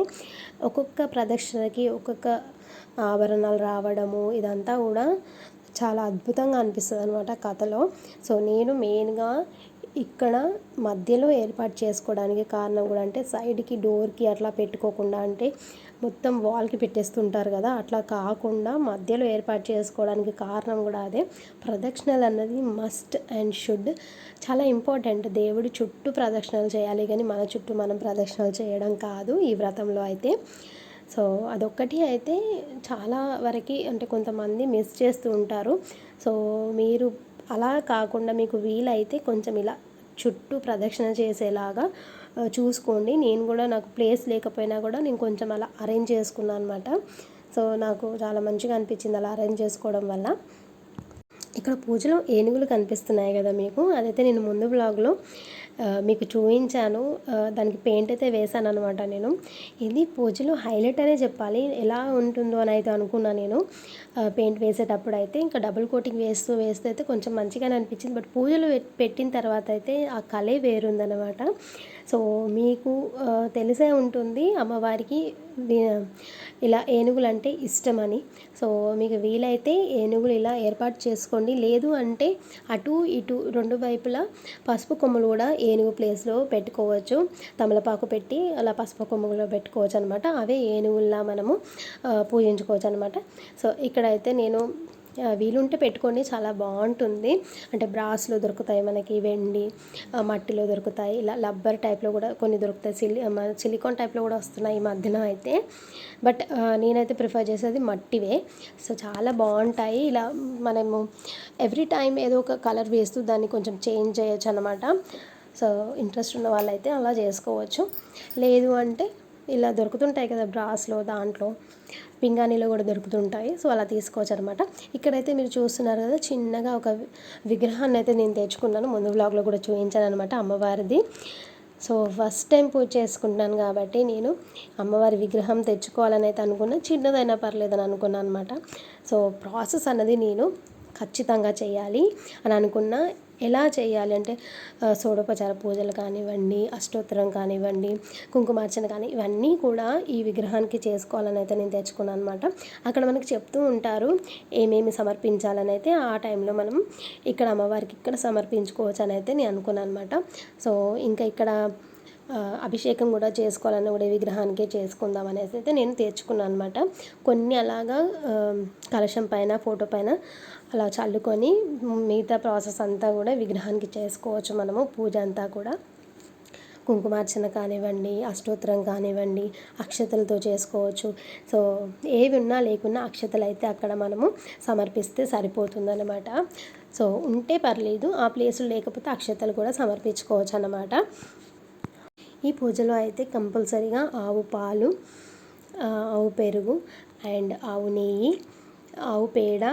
ఒక్కొక్క ప్రదక్షిణకి ఒక్కొక్క ఆభరణాలు రావడము ఇదంతా కూడా చాలా అద్భుతంగా అనిపిస్తుంది అనమాట కథలో. సో నేను మెయిన్గా ఇక్కడ మధ్యలో ఏర్పాటు చేసుకోవడానికి కారణం కూడా అంటే సైడ్కి డోర్కి అట్లా పెట్టుకోకుండా అంటే మొత్తం వాల్కి పెట్టేస్తుంటారు కదా, అట్లా కాకుండా మధ్యలో ఏర్పాటు చేసుకోవడానికి కారణం కూడా అదే. ప్రదక్షిణలు అన్నది మస్ట్ అండ్ షుడ్, చాలా ఇంపార్టెంట్. దేవుడి చుట్టూ ప్రదక్షిణలు చేయాలి కానీ మన చుట్టూ మనం ప్రదక్షిణలు చేయడం కాదు ఈ వ్రతంలో అయితే. సో అదొక్కటి అయితే చాలా వరకు అంటే కొంతమంది మిస్ చేస్తూ ఉంటారు. సో మీరు అలా కాకుండా మీకు వీలైతే కొంచెం ఇలా చుట్టూ ప్రదక్షిణ చేసేలాగా చూసుకోండి. నేను కూడా నాకు ప్లేస్ లేకపోయినా కూడా నేను కొంచెం అలా అరేంజ్ చేసుకున్నాను అనమాట. సో నాకు చాలా మంచిగా అనిపించింది అలా అరేంజ్ చేసుకోవడం వల్ల. ఇక్కడ పూజలో ఏనుగులు కనిపిస్తున్నాయి కదా మీకు, అదైతే నేను ముందు బ్లాగ్లో మీకు చూపించాను. దానికి పెయింట్ అయితే వేసాను అనమాట నేను. ఇది పూజలో హైలైట్ అనే చెప్పాలి. ఎలా ఉంటుందో అని అయితే అనుకున్నాను నేను పెయింట్ వేసేటప్పుడు అయితే. ఇంకా డబుల్ కోటింగ్ వేస్తూ అయితే కొంచెం మంచిగానే అనిపించింది. బట్ పూజలు పెట్టిన తర్వాత అయితే ఆ కలే వేరుందనమాట. సో మీకు తెలిసే ఉంటుంది అమ్మవారికి ఇలా ఏనుగులు అంటే ఇష్టమని. సో మీకు వీలైతే ఏనుగులు ఇలా ఏర్పాటు చేసుకోండి. లేదు అంటే అటు ఇటు రెండు వైపులా పసుపు కొమ్ములు కూడా ఏనుగు ప్లేస్లో పెట్టుకోవచ్చు. తమలపాకు పెట్టి అలా పసుపు కొమ్ములో పెట్టుకోవచ్చు అనమాట. అవే ఏనుగుల్లా మనము పూజించుకోవచ్చు అనమాట. సో ఇక్కడైతే నేను వీలుంటే పెట్టుకోండి, చాలా బాగుంటుంది. అంటే బ్రాస్లో దొరుకుతాయి మనకి, వెండి మట్టిలో దొరుకుతాయి, ఇలా లబ్బర్ టైప్లో కూడా కొన్ని దొరుకుతాయి, సిలికాన్ టైప్లో కూడా వస్తున్నాయి ఈ మధ్యన అయితే. బట్ నేనైతే ప్రిఫర్ చేసేది మట్టివే. సో చాలా బాగుంటాయి. ఇలా మనము ఎవ్రీ టైం ఏదో ఒక కలర్ వేస్తూ దాన్ని కొంచెం చేంజ్ చేయొచ్చు అనమాట. సో ఇంట్రెస్ట్ ఉన్న వాళ్ళైతే అలా చేసుకోవచ్చు. లేదు అంటే ఇలా దొరుకుతుంటాయి కదా బ్రాస్లో, దాంట్లో పింగాణిలో కూడా దొరుకుతుంటాయి. సో అలా తీసుకోవచ్చు అనమాట. ఇక్కడైతే మీరు చూస్తున్నారు కదా, చిన్నగా ఒక విగ్రహాన్ని అయితే నేను తెచ్చుకున్నాను. ముందు వ్లాగ్లో కూడా చూపించాను అనమాట అమ్మవారిది. సో ఫస్ట్ టైం పూజ చేసుకుంటున్నాను కాబట్టి నేను అమ్మవారి విగ్రహం తెచ్చుకోవాలని అయితే అనుకున్నా, చిన్నదైనా పర్లేదని అనుకున్నాను అనమాట. సో ప్రాసెస్ అన్నది నేను ఖచ్చితంగా చేయాలి అని అనుకున్నా. ఎలా చేయాలి అంటే షోడోపచార పూజలు కానివ్వండి, అష్టోత్తరం కానివ్వండి, కుంకుమార్చన కానీ ఇవన్నీ కూడా ఈ విగ్రహానికి చేసుకోవాలని అయితే నేను తెచ్చుకున్నాను అనమాట. అక్కడ మనకి చెప్తూ ఉంటారు ఏమేమి సమర్పించాలని అయితే. ఆ టైంలో మనం ఇక్కడ అమ్మవారికి ఇక్కడ సమర్పించుకోవచ్చు అని అయితే నేను అనుకున్నాను అనమాట. సో ఇంకా ఇక్కడ అభిషేకం కూడా చేసుకోవాలని కూడా విగ్రహానికే చేసుకుందాం అనేసి అయితే నేను తెచ్చుకున్నాను అనమాట. కొన్ని అలాగా కలశం పైన ఫోటో పైన అలా చల్లుకొని మిగతా ప్రాసెస్ అంతా కూడా విగ్రహానికి చేసుకోవచ్చు మనము. పూజ అంతా కూడా కుంకుమార్చన కానివ్వండి, అష్టోత్తరం కానివ్వండి, అక్షతలతో చేసుకోవచ్చు. సో ఏవి ఉన్నా లేకున్నా అక్షతలు అయితే అక్కడ మనము సమర్పిస్తే సరిపోతుందన్నమాట. సో ఉంటే పర్లేదు, ఆ ప్లేసులు లేకపోతే అక్షతలు కూడా సమర్పించుకోవచ్చు అన్నమాట. ఈ పూజలో అయితే కంపల్సరీగా ఆవు పాలు, ఆవు పెరుగు అండ్ ఆవు నెయ్యి, ఆవు పేడ,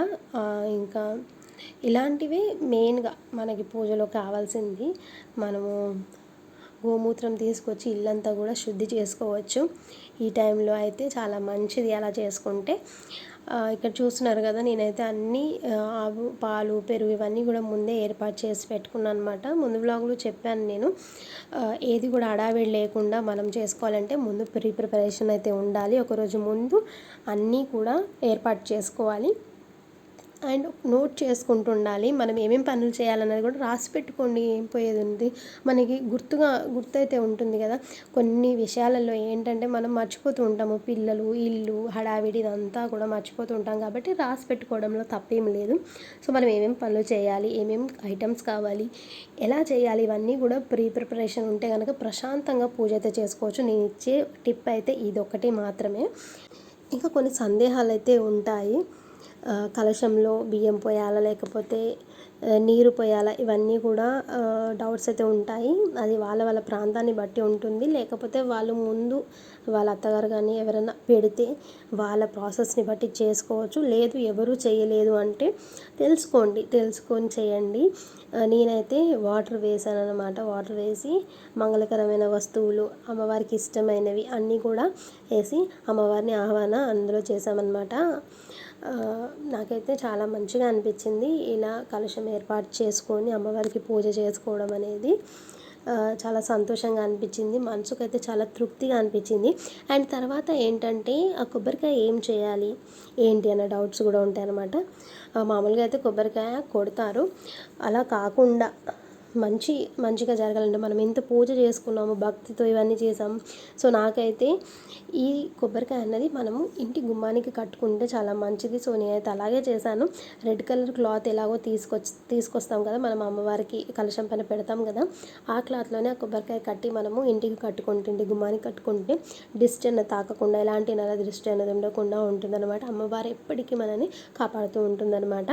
ఇంకా ఇలాంటివి మెయిన్గా మనకి పూజలో కావాల్సింది. మనము గోమూత్రం తీసుకొచ్చి ఇల్లంతా కూడా శుద్ధి చేసుకోవచ్చు ఈ టైంలో అయితే, చాలా మంచిది అలా చేసుకుంటే. ఇక్కడ చూస్తున్నారు కదా, నేనైతే అన్నీ ఆవు పాలు పెరుగు ఇవన్నీ కూడా ముందే ఏర్పాటు చేసి పెట్టుకున్నాను అనమాట. ముందు బ్లాగులో చెప్పాను నేను, ఏది కూడా హడావిడి లేకుండా మనం చేసుకోవాలంటే ముందు ప్రిపరేషన్ అయితే ఉండాలి. ఒకరోజు ముందు అన్నీ కూడా ఏర్పాటు చేసుకోవాలి అండ్ నోట్ చేసుకుంటూ ఉండాలి. మనం ఏమేమి పనులు చేయాలన్నది కూడా రాసి పెట్టుకోండి, ఏం పోయేది ఉంది. మనకి గుర్తయితే ఉంటుంది కదా. కొన్ని విషయాలలో ఏంటంటే మనం మర్చిపోతూ ఉంటాము, పిల్లలు, ఇల్లు, హడావిడి ఇదంతా కూడా మర్చిపోతూ ఉంటాం. కాబట్టి రాసి పెట్టుకోవడంలో తప్పేం లేదు. సో మనం ఏమేమి పనులు చేయాలి, ఏమేమి ఐటమ్స్ కావాలి, ఎలా చేయాలి, ఇవన్నీ కూడా ప్రిపరేషన్ ఉంటే కనుక ప్రశాంతంగా పూజ అయితే చేసుకోవచ్చు. నేను ఇచ్చే టిప్ అయితే ఇదొక్కటి మాత్రమే. ఇంకా కొన్ని సందేహాలు అయితే ఉంటాయి. కలశంలో బియ్యం పోయాలా లేకపోతే నీరు పోయాలా, ఇవన్నీ కూడా డౌట్స్ అయితే ఉంటాయి. అది వాళ్ళ ప్రాంతాన్ని బట్టి ఉంటుంది. లేకపోతే వాళ్ళు ముందు వాళ్ళ అత్తగారు కానీ ఎవరైనా పెడితే వాళ్ళ ప్రాసెస్ని బట్టి చేసుకోవచ్చు. లేదు ఎవరు చేయలేదు అంటే తెలుసుకొని చేయండి. నేనైతే వాటర్ వేసాను అనమాట. వాటర్ వేసి మంగళకరమైన వస్తువులు, అమ్మవారికి ఇష్టమైనవి అన్నీ కూడా వేసి అమ్మవారిని ఆహ్వాన అందులో చేసామన్నమాట. నాకైతే చాలా మంచిగా అనిపించింది ఇలా కలశం ఏర్పాటు చేసుకొని అమ్మవారికి పూజ చేసుకోవడం అనేది. చాలా సంతోషంగా అనిపించింది, మనసుకైతే చాలా తృప్తిగా అనిపించింది. అండ్ తర్వాత ఏంటంటే ఆ కొబ్బరికాయ ఏం చేయాలి ఏంటి అన్న డౌట్స్ కూడా ఉంటాయన్నమాట. మామూలుగా అయితే కొబ్బరికాయ కొడతారు, అలా కాకుండా మంచిగా జరగాలంటే మనం ఎంత పూజ చేసుకున్నాము, భక్తితో ఇవన్నీ చేసాము. సో నాకైతే ఈ కొబ్బరికాయ అన్నది మనము ఇంటి గుమ్మానికి కట్టుకుంటే చాలా మంచిది. సో నేనైతే అలాగే చేశాను. రెడ్ కలర్ క్లాత్ ఎలాగో తీసుకొస్తాం కదా మనం అమ్మవారికి కలశం పైన పెడతాం కదా, ఆ క్లాత్లోనే ఆ కొబ్బరికాయ కట్టి మనము ఇంటికి కట్టుకుంటే, ఇంటి గుమ్మానికి కట్టుకుంటే దిష్టి అన్నది తాకకుండా, ఎలాంటి నర దృష్టి అనేది ఉండకుండా ఉంటుందన్నమాట. అమ్మవారు ఎప్పటికీ మనని కాపాడుతూ ఉంటుందన్నమాట.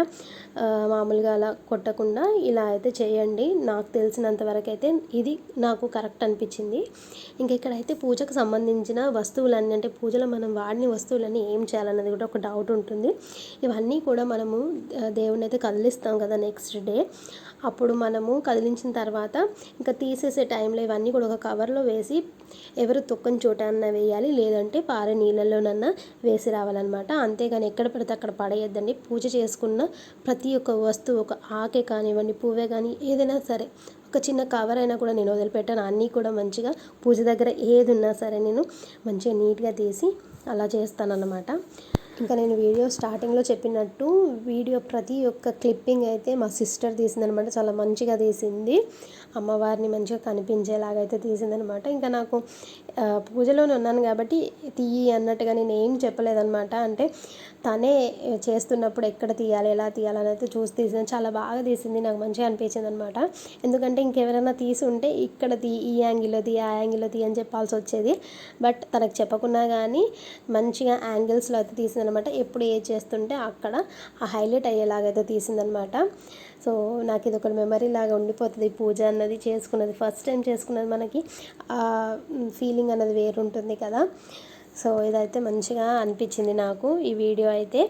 మామూలుగా అలా కొట్టకుండా ఇలా అయితే చేయండి. నాకు తెలిసినంత వరకు అయితే ఇది నాకు కరెక్ట్ అనిపించింది. ఇంకా ఇక్కడైతే పూజకు సంబంధించిన వస్తువులన్నీ, అంటే పూజలో మనం వాడిన వస్తువులన్నీ ఏం చేయాలన్నది కూడా ఒక డౌట్ ఉంటుంది. ఇవన్నీ కూడా మనము దేవుని అయితే కదిలిస్తాం కదా నెక్స్ట్ డే, అప్పుడు మనము కదిలించిన తర్వాత ఇంకా తీసేసే టైంలో ఇవన్నీ కూడా ఒక కవర్లో వేసి ఎవరు తొక్కని చోట అన్నా వేయాలి, లేదంటే పారే నీళ్ళలోనన్నా వేసి రావాలన్నమాట. అంతేగాని ఎక్కడ పడితే అక్కడ పడేయద్దండి. పూజ చేసుకున్న ప్రతి ఒక్క వస్తువు, ఒక ఆకే కానివ్వండి, పువ్వే కానీ ఏదైనా సరే, ఒక చిన్న కవర్ అయినా కూడా నేను వదిలిపెట్టాను. అన్నీ కూడా మంచిగా పూజ దగ్గర ఏది ఉన్నా సరే నేను మంచిగా నీట్గా తీసి అలా చేస్తానన్నమాట. ఇంకా నేను వీడియో స్టార్టింగ్లో చెప్పినట్టు వీడియో ప్రతి ఒక్క క్లిప్పింగ్ అయితే మా సిస్టర్ తీసిందనమాట. చాలా మంచిగా తీసింది, అమ్మవారిని మంచిగా కనిపించేలాగా అయితే తీసిందనమాట. ఇంకా నాకు పూజలోనే ఉన్నాను కాబట్టి తీయి అన్నట్టుగా నేను ఏం చెప్పలేదనమాట. అంటే తనే చేస్తున్నప్పుడు ఎక్కడ తీయాలి, ఎలా తీయాలని అయితే చూసి తీసింది. చాలా బాగా తీసింది, నాకు మంచిగా అనిపించింది అనమాట. ఎందుకంటే ఇంకెవరైనా తీసి ఉంటే ఇక్కడ ఈ యాంగిల్లో తీ, ఆ యాంగిల్లో తీ అని చెప్పాల్సి వచ్చేది. బట్ తనకు చెప్పకున్నా కానీ మంచిగా యాంగిల్స్లో అయితే తీసిందనమాట. ఎప్పుడు ఏది చేస్తుంటే అక్కడ ఆ హైలైట్ అయ్యేలాగైతే తీసిందనమాట. సో నాకు ఇది ఒక మెమరీ లాగా ఉండిపోతుంది. పూజ అన్నది చేసుకున్నది ఫస్ట్ టైం చేసుకున్నది, మనకి ఫీలింగ్ అన్నది వేరుంటుంది కదా. సో ఇదైతే మంచిగా అనిపించింది నాకు ఈ వీడియో అయితే.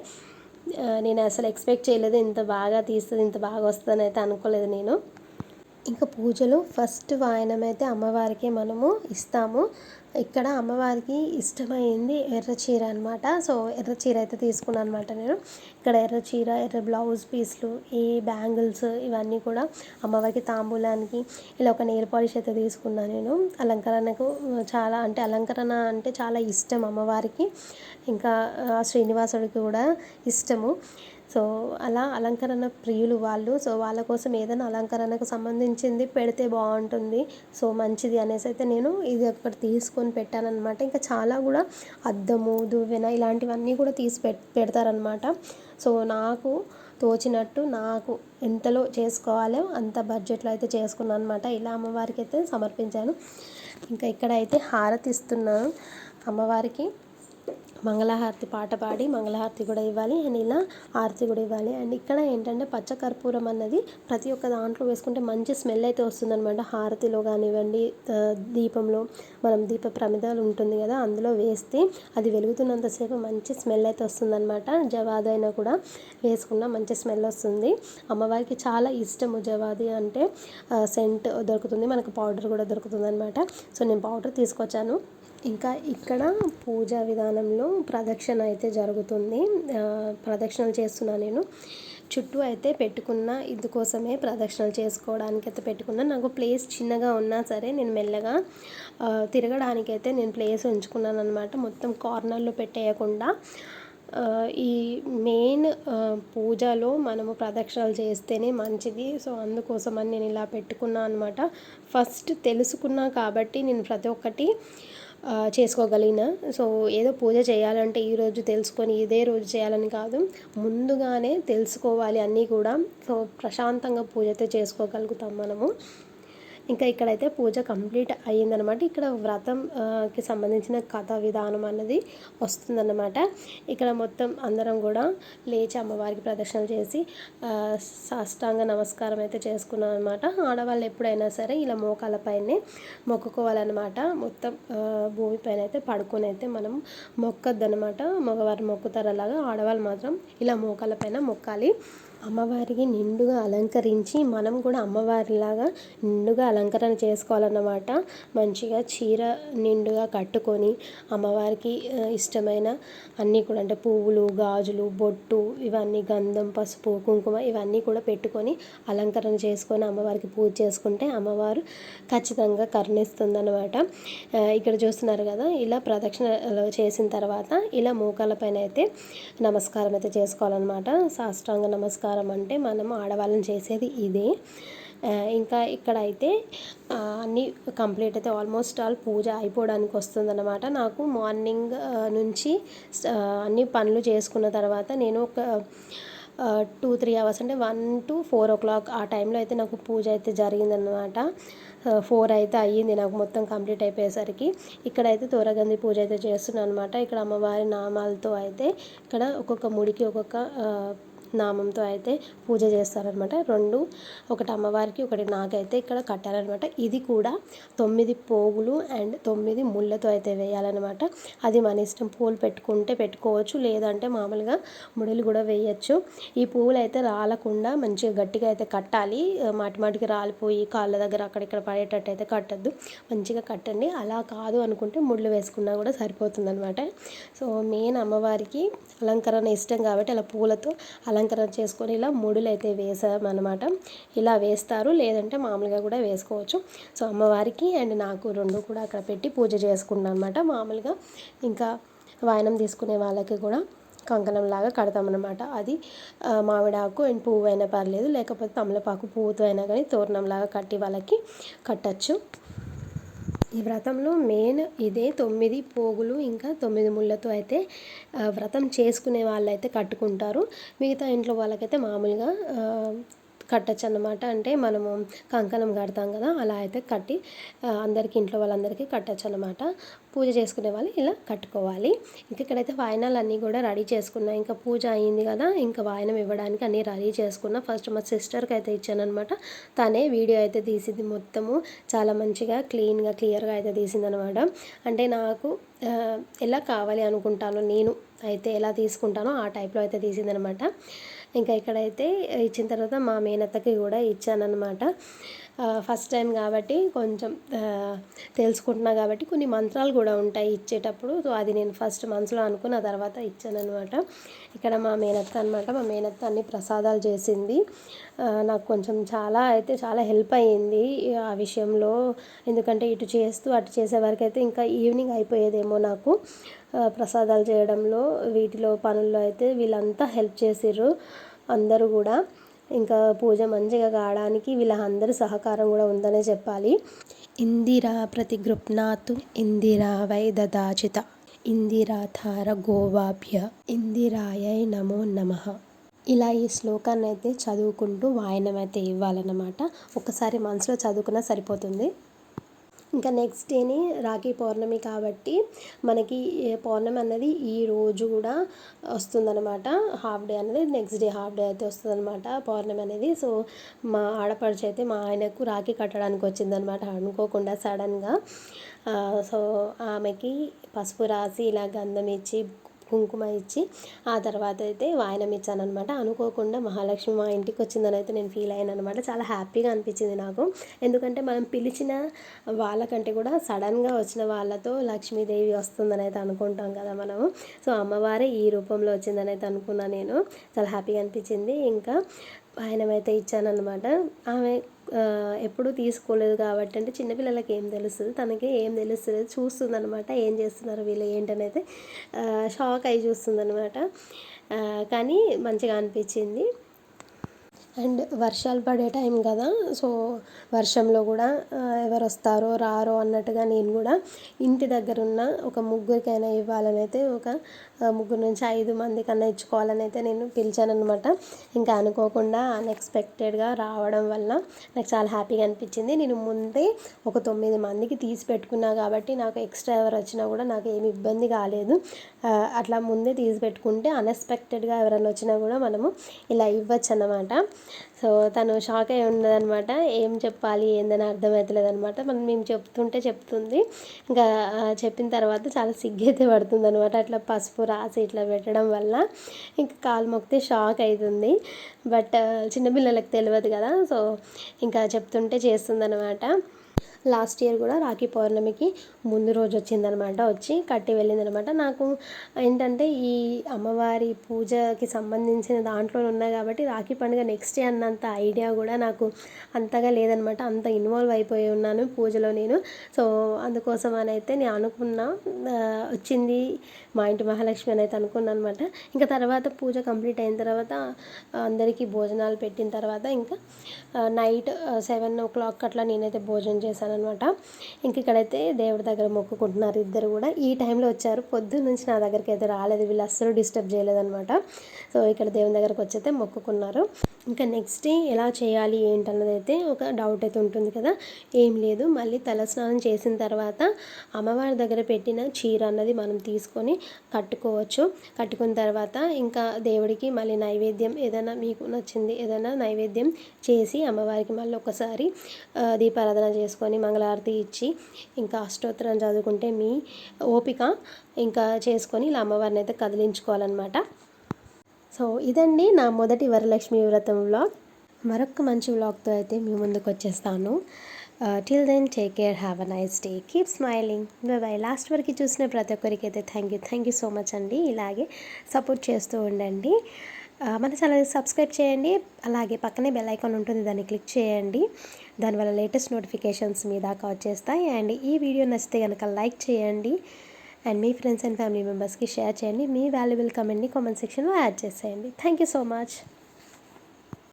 నేను అసలు ఎక్స్పెక్ట్ చేయలేదు ఇంత బాగా తీస్తుంది, ఇంత బాగా వస్తుందని అయితే అనుకోలేదు నేను. ఇంకా పూజలో ఫస్ట్ వాయనం అయితే అమ్మవారికి మనము ఇస్తాము. ఇక్కడ అమ్మవారికి ఇష్టమైంది ఎర్ర చీర అనమాట. సో ఎర్ర చీర అయితే తీసుకున్నాను అనమాట నేను. ఇక్కడ ఎర్ర చీర, ఎర్ర బ్లౌజ్ పీస్లు, ఈ బ్యాంగిల్స్ ఇవన్నీ కూడా అమ్మవారికి తాంబూలానికి ఇలా ఒక నెయిల్ పాలిష్ అయితే తీసుకున్నాను నేను. అలంకరణకు అలంకరణ అంటే చాలా ఇష్టం అమ్మవారికి, ఇంకా శ్రీనివాసుడికి కూడా ఇష్టము. సో అలా అలంకరణ ప్రియులు వాళ్ళు. సో వాళ్ళ కోసం ఏదైనా అలంకరణకు సంబంధించింది పెడితే బాగుంటుంది, సో మంచిది అనేసి అయితే నేను ఇది ఒకటి తీసుకొని పెట్టానన్నమాట. ఇంకా చాలా కూడా అద్దము, దువ్వెన ఇలాంటివన్నీ కూడా తీసి పెడతారనమాట. సో నాకు తోచినట్టు నాకు ఎంతలో చేసుకోవాలో అంత బడ్జెట్లో అయితే చేసుకున్నాను అనమాట. ఇలా అమ్మవారికి అయితే సమర్పించాను. ఇంకా ఇక్కడ అయితే హారతి ఇస్తున్నాను అమ్మవారికి. మంగళహారతి పాట పాడి మంగళహారతి కూడా ఇవ్వాలి, అండ్ ఇలా హారతి కూడా ఇవ్వాలి. అండ్ ఇక్కడ ఏంటంటే పచ్చకర్పూరం అన్నది ప్రతి ఒక్క దాంట్లో వేసుకుంటే మంచి స్మెల్ అయితే వస్తుందన్నమాట. హారతిలో కానివ్వండి, దీపంలో మనం దీప ప్రమిదాలు ఉంటుంది కదా, అందులో వేస్తే అది వెలుగుతున్నంతసేపు మంచి స్మెల్ అయితే వస్తుందన్నమాట. జవాది అయినా కూడా వేసుకున్న మంచి స్మెల్ వస్తుంది. అమ్మవారికి చాలా ఇష్టము జవాది అంటే. సెంట్ దొరుకుతుంది మనకు, పౌడర్ కూడా దొరుకుతుంది అనమాట. సో నేను పౌడర్ తీసుకొచ్చాను. ఇంకా ఇక్కడ పూజా విధానంలో ప్రదక్షిణ అయితే జరుగుతుంది. ప్రదక్షిణలు చేస్తున్నాను నేను. చుట్టూ అయితే పెట్టుకున్న, ఇందుకోసమే ప్రదక్షిణలు చేసుకోవడానికి అయితే పెట్టుకున్నా. నాకు ప్లేస్ చిన్నగా ఉన్నా సరే నేను మెల్లగా తిరగడానికైతే నేను ప్లేస్ ఉంచుకున్నాను అనమాట. మొత్తం కార్నర్లో పెట్టేయకుండా ఈ మెయిన్ పూజలో మనము ప్రదక్షిణలు చేస్తేనే మంచిది. సో అందుకోసమని నేను ఇలా పెట్టుకున్నాను అనమాట. ఫస్ట్ తెలుసుకున్నా కాబట్టి నేను ప్రతి ఒక్కటి చేసుకోగలిగిన. సో ఏదో పూజ చేయాలంటే ఈరోజు తెలుసుకొని ఇదే రోజు చేయాలని కాదు, ముందుగానే తెలుసుకోవాలి అన్నీ కూడా. సో ప్రశాంతంగా పూజ అయితే చేసుకోగలుగుతాం మనము. ఇంకా ఇక్కడైతే పూజ కంప్లీట్ అయ్యిందనమాట. ఇక్కడ వ్రతంకి సంబంధించిన కథ విధానం అన్నది వస్తుందన్నమాట. ఇక్కడ మొత్తం అందరం కూడా లేచి అమ్మవారికి ప్రదక్షిణలు చేసి సాష్టాంగ నమస్కారం అయితే చేసుకున్నాం అనమాట. ఆడవాళ్ళు ఎప్పుడైనా సరే ఇలా మోకాళ్ళపైనే మొక్కుకోవాలన్నమాట. మొత్తం భూమిపైన అయితే పడుకొని అయితే మనం మొక్కద్దనమాట. మగవారు మొక్కుతారు అలాగా, ఆడవాళ్ళు మాత్రం ఇలా మోకాళ్ళపైన మొక్కాలి. అమ్మవారికి నిండుగా అలంకరించి మనం కూడా అమ్మవారిలాగా నిండుగా అలంకరణ చేసుకోవాలన్నమాట. మంచిగా చీర నిండుగా కట్టుకొని అమ్మవారికి ఇష్టమైన అన్నీ కూడా అంటే పువ్వులు, గాజులు, బొట్టు, ఇవన్నీ గంధం, పసుపు, కుంకుమ ఇవన్నీ కూడా పెట్టుకొని అలంకరణ చేసుకొని అమ్మవారికి పూజ చేసుకుంటే అమ్మవారు ఖచ్చితంగా కరుణిస్తుందన్నమాట. ఇక్కడ చూస్తున్నారు కదా, ఇలా ప్రదక్షిణలు చేసిన తర్వాత ఇలా మోకాళ్ళ పైన అయితే నమస్కారం అయితే చేసుకోవాలన్నమాట. సాష్టాంగ నమస్కారం అంటే మనం ఆడవాళ్ళని చేసేది ఇదే. ఇంకా ఇక్కడైతే అన్నీ కంప్లీట్ అయితే ఆల్మోస్ట్ ఆల్ పూజ అయిపోవడానికి వస్తుందన్నమాట. నాకు మార్నింగ్ నుంచి అన్ని పనులు చేసుకున్న తర్వాత నేను ఒక 2-3 అవర్స్ అంటే 1 to 4 o'clock ఆ టైంలో అయితే నాకు పూజ అయితే జరిగిందనమాట. 4 అయితే అయ్యింది నాకు మొత్తం కంప్లీట్ అయిపోయేసరికి. ఇక్కడైతే తోరగంది పూజ అయితే చేస్తున్నాను అనమాట. ఇక్కడ అమ్మవారి నామాలతో అయితే ఇక్కడ ఒక్కొక్క ముడికి ఒక్కొక్క నామంతో అయితే పూజ చేస్తారనమాట. 2 ఒకటి అమ్మవారికి ఒకటి నాకైతే ఇక్కడ కట్టారనమాట. ఇది కూడా 9 పోగులు అండ్ 9 ముళ్ళతో అయితే వేయాలన్నమాట. అది మన ఇష్టం, పూలు పెట్టుకుంటే పెట్టుకోవచ్చు, లేదంటే మామూలుగా ముడులు కూడా వేయచ్చు. ఈ పువ్వులు అయితే రాలకుండా మంచిగా గట్టిగా అయితే కట్టాలి. మాటికి రాలిపోయి కాళ్ళ దగ్గర అక్కడిక్కడ పడేటట్టు అయితే కట్టద్దు, మంచిగా కట్టండి. అలా కాదు అనుకుంటే ముళ్ళు వేసుకున్నా కూడా సరిపోతుంది అనమాట. సో మెయిన్ అమ్మవారికి అలంకరణ ఇష్టం కాబట్టి అలా పూలతో అలంకరణ చేసుకొని ఇలా ముడులు అయితే వేసామన్నమాట. ఇలా వేస్తారు, లేదంటే మామూలుగా కూడా వేసుకోవచ్చు. సో అమ్మవారికి అండ్ నాకు 2 కూడా అక్కడ పెట్టి పూజ చేసుకున్నాను అనమాట. మామూలుగా ఇంకా వాయనం తీసుకునే వాళ్ళకి కూడా కంకణంలాగా కడతామన్నమాట. అది మామిడాకు అండ్ పువ్వు అయినా పర్లేదు, లేకపోతే తమలపాకు పువ్వుతో అయినా కానీ తోరణంలాగా కట్టి వాళ్ళకి కట్టచ్చు. ఈ వ్రతంలో మెయిన్ ఇదే 9 పోగులు ఇంకా 9 ముళ్ళతో అయితే వ్రతం చేసుకునే వాళ్ళైతే కట్టుకుంటారు. మిగతా ఇంట్లో వాళ్ళకైతే మామూలుగా కట్టచ్చు అన్నమాట. అంటే మనము కంకణం కడతాం కదా, అలా అయితే కట్టి అందరికీ ఇంట్లో వాళ్ళందరికీ కట్టచ్చు అన్నమాట. పూజ చేసుకునే వాళ్ళు ఇలా కట్టుకోవాలి. ఇంక ఇక్కడైతే వాయనాలు అన్నీ కూడా రెడీ చేసుకున్నా. ఇంకా పూజ అయ్యింది కదా, ఇంకా వాయనం ఇవ్వడానికి అన్నీ రెడీ చేసుకున్నా. ఫస్ట్ మా సిస్టర్కి అయితే ఇచ్చాను అనమాట. తనే వీడియో అయితే తీసింది, మొత్తము చాలా మంచిగా క్లియర్గా అయితే తీసిందనమాట. అంటే నాకు ఎలా కావాలి అనుకుంటాను నేను అయితే ఎలా తీసుకుంటానో ఆ టైప్లో అయితే తీసిందనమాట. ఇంకా ఇక్కడైతే ఇచ్చిన తర్వాత మా మేనత్తకి కూడా ఇచ్చానన్నమాట. ఫస్ట్ టైం కాబట్టి కొంచెం తెలుసుకుంటున్నా కాబట్టి కొన్ని మంత్రాలు కూడా ఉంటాయి ఇచ్చేటప్పుడు. సో అది నేను ఫస్ట్ మనసులో అనుకున్న తర్వాత ఇచ్చానమాట. ఇక్కడ మా మేనత్త అనమాట. మా మేనత్త అన్ని ప్రసాదాలు చేసింది. నాకు కొంచెం చాలా హెల్ప్ అయ్యింది ఆ విషయంలో. ఎందుకంటే ఇటు చేస్తూ అటు చేసే వరకు అయితే ఇంకా ఈవినింగ్ అయిపోయేదేమో నాకు. ప్రసాదాలు చేయడంలో వీటిలో పనుల్లో అయితే వీళ్ళంతా హెల్ప్ చేసిర్రు అందరూ కూడా. ఇంకా పూజ మంచిగా కావడానికి వీళ్ళ అందరి సహకారం కూడా ఉందనే చెప్పాలి. ఇందిరా ప్రతిగృహ్ణాతు ఇందిరా వై దదాచిత ఇందిరాధార గోవాభ్య ఇందిరాయై నమో నమః. ఇలా ఈ శ్లోకాన్ని అయితే చదువుకుంటూ వాయనం అయితే ఇవ్వాలన్నమాట. ఒకసారి మనసులో చదువుకున్నా సరిపోతుంది. ఇంకా నెక్స్ట్ డేని రాఖీ పౌర్ణమి కాబట్టి మనకి పౌర్ణమి అన్నది ఈ రోజు కూడా వస్తుందన్నమాట. హాఫ్ డే అనేది నెక్స్ట్ డే హాఫ్ డే అయితే వస్తుందన్నమాట పౌర్ణమి అనేది. సో మా ఆడపడుచు అయితే మా ఆయనకు రాఖీ కట్టడానికి వచ్చిందనమాట అనుకోకుండా సడన్గా. సో ఆమెకి పసుపు రాసి ఇలా గంధం ఇచ్చి కుంకుమ ఇచ్చి ఆ తర్వాత అయితే వాయనం ఇచ్చానమాట. అనుకోకుండా మహాలక్ష్మి మా ఇంటికి వచ్చిందని అయితే నేను ఫీల్ అయ్యాను అనమాట. చాలా హ్యాపీగా అనిపించింది నాకు. ఎందుకంటే మనం పిలిచిన వాళ్ళకంటే కూడా సడన్గా వచ్చిన వాళ్ళతో లక్ష్మీదేవి వస్తుందని అయితే అనుకుంటాం కదా మనము. సో అమ్మవారే ఈ రూపంలో వచ్చిందని అయితే అనుకున్నాను నేను. చాలా హ్యాపీగా అనిపించింది. ఇంకా వాయనం అయితే ఇచ్చానన్నమాట. ఆమె ఎప్పుడూ తీసుకోలేదు కాబట్టి, అంటే చిన్నపిల్లలకి ఏం తెలుస్తుంది, తనకి ఏం తెలుస్తుంది, చూస్తుందన్నమాట ఏం చేస్తున్నారు వీళ్ళు ఏంటని అయితే షాక్ అయి చూస్తుందన్నమాట. కానీ మంచిగా అనిపించింది. అండ్ వర్షాలు పడే టైం కదా, సో వర్షంలో కూడా ఎవరు వస్తారో రారో అన్నట్టుగా నేను కూడా ఇంటి దగ్గర ఉన్న ఒక ముగ్గురికైనా ఇవ్వాలని అయితే ఒక 3 నుంచి 5 మంది కన్నా ఇచ్చుకోవాలని అయితే నేను పిలిచానమాట. ఇంకా అనుకోకుండా అన్ఎక్స్పెక్టెడ్గా రావడం వల్ల నాకు చాలా హ్యాపీగా అనిపించింది. నేను ముందే ఒక 9 మందికి తీసి పెట్టుకున్నా కాబట్టి నాకు ఎక్స్ట్రా ఎవరు వచ్చినా కూడా నాకు ఏమి ఇబ్బంది కాలేదు. అట్లా ముందే తీసి పెట్టుకుంటే అన్ఎక్స్పెక్టెడ్గా ఎవరైనా వచ్చినా కూడా మనము ఇలా ఇవ్వచ్చు అన్నమాట. సో తను షాక్ అయి ఉన్నదనమాట. ఏం చెప్పాలి ఏందని అర్థమవుతలేదనమాట. మేము చెప్తుంటే చెప్తుంది. ఇంకా చెప్పిన తర్వాత చాలా సిగ్గైతే పడుతుందనమాట. అట్లా పసుపు రాసి ఇట్లా పెట్టడం వల్ల ఇంకా కాలు మొక్కితే షాక్ అవుతుంది. బట్ చిన్నపిల్లలకు తెలియదు కదా, సో ఇంకా చెప్తుంటే చేస్తుందనమాట. లాస్ట్ ఇయర్ కూడా రాఖీ పౌర్ణమికి ముందు రోజు వచ్చిందనమాట. వచ్చి కట్టి వెళ్ళిందనమాట. నాకు ఏంటంటే ఈ అమ్మవారి పూజకి సంబంధించిన దాంట్లో ఉన్నా కాబట్టి రాఖీ పండుగ నెక్స్ట్ డే అన్నంత ఐడియా కూడా నాకు అంతగా లేదనమాట. అంత ఇన్వాల్వ్ అయిపోయి ఉన్నాను పూజలో నేను. సో అందుకోసం అని అయితే నేను అనుకున్నా, వచ్చింది మా ఇంటి మహాలక్ష్మి అని అయితే అనుకున్నాను అనమాట. ఇంకా తర్వాత పూజ కంప్లీట్ అయిన తర్వాత అందరికీ భోజనాలు పెట్టిన తర్వాత ఇంకా నైట్ 7 o'clock అట్లా నేనైతే భోజనం చేశాను అనమాట. ఇంక ఇక్కడైతే దేవుడి దగ్గర మొక్కుకుంటున్నారు ఇద్దరు కూడా. ఈ టైంలో వచ్చారు, పొద్దున్న నుంచి నా దగ్గరికి అయితే రాలేదు, వీళ్ళు అస్సలు డిస్టర్బ్ చేయలేదన్నమాట. సో ఇక్కడ దేవుని దగ్గరకు వచ్చైతే మొక్కుకున్నారు. ఇంకా నెక్స్ట్ డే ఎలా చేయాలి ఏంటన్నది అయితే ఒక డౌట్ అయితే ఉంటుంది కదా. ఏం లేదు, మళ్ళీ తలస్నానం చేసిన తర్వాత అమ్మవారి దగ్గర పెట్టిన చీర అన్నది మనం తీసుకొని కట్టుకోవచ్చు. కట్టుకున్న తర్వాత ఇంకా దేవుడికి మళ్ళీ నైవేద్యం ఏదైనా మీకు నచ్చింది ఏదైనా నైవేద్యం చేసి అమ్మవారికి మళ్ళీ ఒకసారి దీపారాధన చేసుకొని మంగళారతి ఇచ్చి ఇంకా అష్టోత్తరం చదువుకుంటే మీ ఓపిక ఇంకా చేసుకొని ఇలా అమ్మవారిని అయితే కదిలించుకోవాలన్నమాట. సో ఇదండి నా మొదటి వరలక్ష్మి వ్రతం వ్లాగ్. మరొక మంచి వ్లాగ్తో అయితే మీ ముందుకు వచ్చేస్తాను. Till then take care, have a nice day, keep smiling, bye. Last వరకు చూసిన ప్రతి ఒక్కరికి అయితే థ్యాంక్ యూ సో మచ్ అండి. ఇలాగే సపోర్ట్ చేస్తూ ఉండండి. మన ఛానల్ సబ్స్క్రైబ్ చేయండి. అలాగే పక్కనే బెల్ ఐకాన్ ఉంటుంది, దాన్ని క్లిక్ చేయండి. దానివల్ల లేటెస్ట్ నోటిఫికేషన్స్ మీ దాకా వచ్చేస్తాయి. అండ్ ఈ వీడియో నచ్చితే కనుక లైక్ చేయండి and me friends and family మెంబర్స్కి షేర్ చేయండి. మీ వాల్యుబుల్ కమెంట్ని కామెంట్ సెక్షన్లో యాడ్ చేసేయండి. Thank you so much.